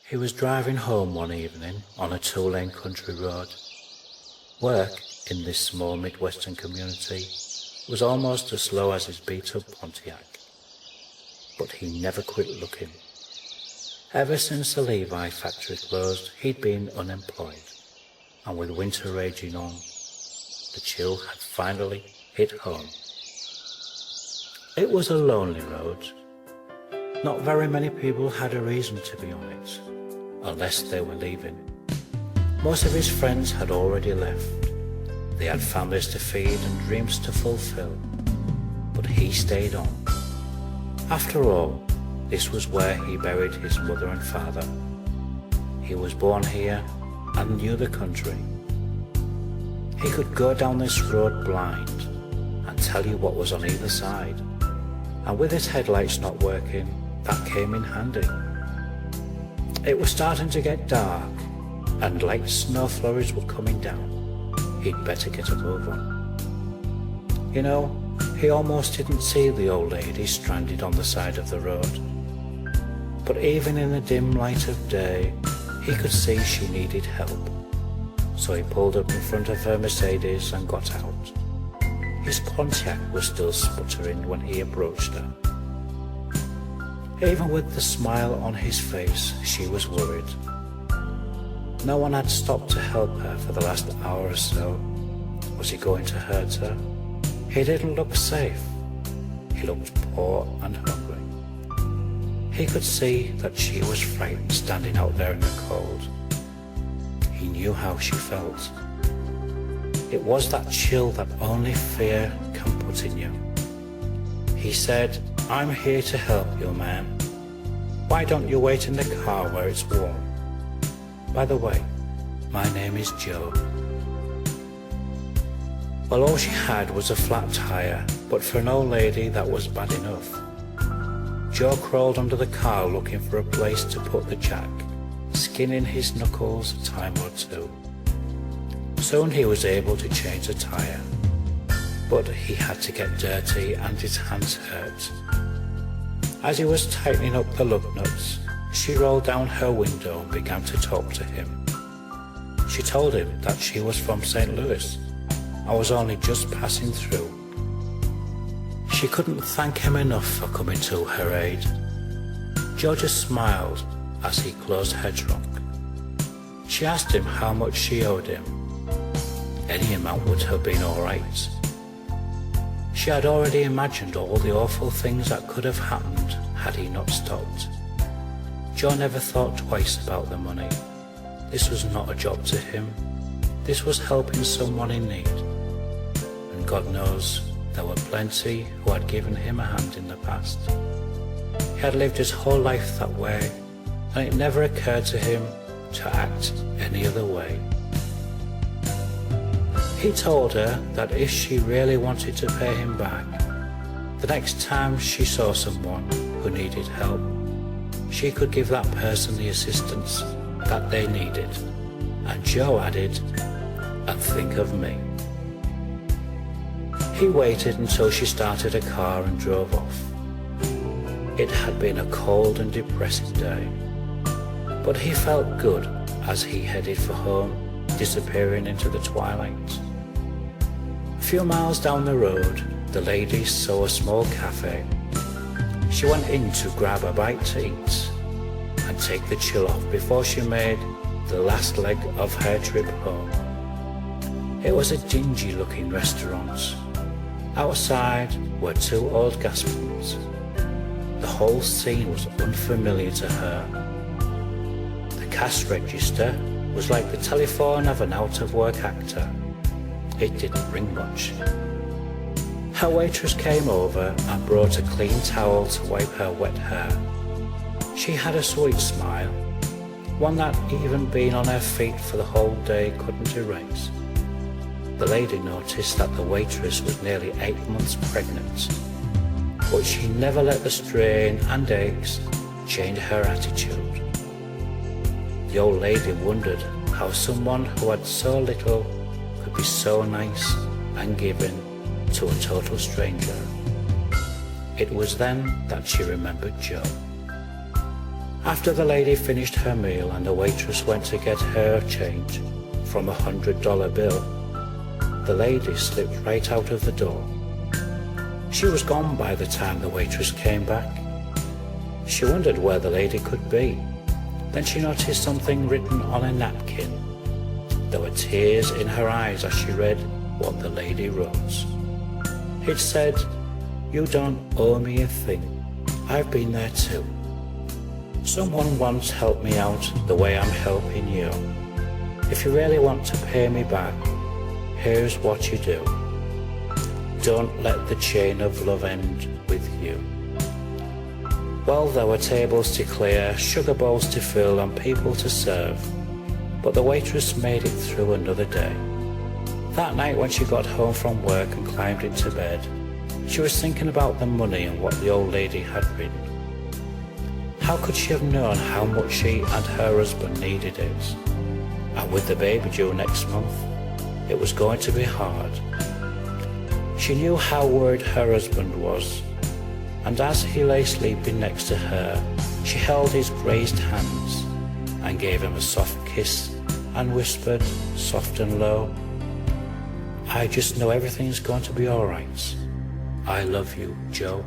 He was driving home one evening on a two-lane country road. Work in this small Midwestern community was almost as slow as his beat-up Pontiac, but he never quit looking. Ever since the Levi factory closed, he'd been unemployed, and with winter raging on, the chill had finally hit home. It was a lonely road. Not very many people had a reason to be on it, unless they were leaving. Most of his friends had already left. They had families to feed and dreams to fulfill, but he stayed on. After all, this was where he buried his mother and father. He was born here and knew the country. He could go down this road blind and tell you what was on either side, and with his headlights not working, that came in handy. It was starting to get dark, and light snow flurries were coming down. He'd better get a move on. You know, he almost didn't see the old lady stranded on the side of the road. But even in the dim light of day, he could see she needed help. So he pulled up in front of her Mercedes and got out. His Pontiac was still sputtering when he approached her. Even with the smile on his face, she was worried. No one had stopped to help her for the last hour or so. Was he going to hurt her? He didn't look safe. He looked poor and hungry. He could see that she was frightened standing out there in the cold. He knew how she felt. It was that chill that only fear can put in you. He said, "I'm here to help you, ma'am. Why don't you wait in the car where it's warm? By the way, my name is Joe." Well, all she had was a flat tire, but for an old lady that was bad enough. Joe crawled under the car looking for a place to put the jack, skinning his knuckles a time or two. Soon he was able to change the tire, but he had to get dirty and his hands hurt. As he was tightening up the lug nuts, she rolled down her window and began to talk to him. She told him that she was from St. Louis and was only just passing through. She couldn't thank him enough for coming to her aid. Joe just smiled as he closed her trunk. She asked him how much she owed him. Any amount would have been all right. She had already imagined all the awful things that could have happened had he not stopped. Joe never thought twice about the money. This was not a job to him. This was helping someone in need. And God knows there were plenty who had given him a hand in the past. He had lived his whole life that way, and it never occurred to him to act any other way. He told her that if she really wanted to pay him back, the next time she saw someone who needed help, she could give that person the assistance that they needed. And Joe added, "And think of me." He waited until she started a car and drove off. It had been a cold and depressing day, but he felt good as he headed for home, disappearing into the twilight. A few miles down the road, the lady saw a small cafe. She went in to grab a bite to eat and take the chill off before she made the last leg of her trip home. It was a dingy-looking restaurant. Outside were two old gas pumps. The whole scene was unfamiliar to her. The cash register was like the telephone of an out-of-work actor. It didn't ring much. Her waitress came over and brought a clean towel to wipe her wet hair. She had a sweet smile, one that even being on her feet for the whole day couldn't erase. The lady noticed that the waitress was nearly 8 months pregnant, but she never let the strain and aches change her attitude. The old lady wondered how someone who had so little could be so nice and giving to a total stranger. It was then that she remembered Joe. After the lady finished her meal and the waitress went to get her change from $100 bill, the lady slipped right out of the door. She was gone by the time the waitress came back. She wondered where the lady could be. Then she noticed something written on a napkin. There were tears in her eyes as she read what the lady wrote. It said, "You don't owe me a thing. I've been there too. Someone once helped me out the way I'm helping you. If you really want to pay me back, here's what you do. Don't let the chain of love end with you." Well, there were tables to clear, sugar bowls to fill, and people to serve, but the waitress made it through another day. That night when she got home from work and climbed into bed, she was thinking about the money and what the old lady had written. How could she have known how much she and her husband needed it? And with the baby due next month, it was going to be hard. She knew how worried her husband was, and as he lay sleeping next to her, she held his grazed hands and gave him a soft kiss and whispered, soft and low, "I just know everything's going to be all right. I love you, Joe."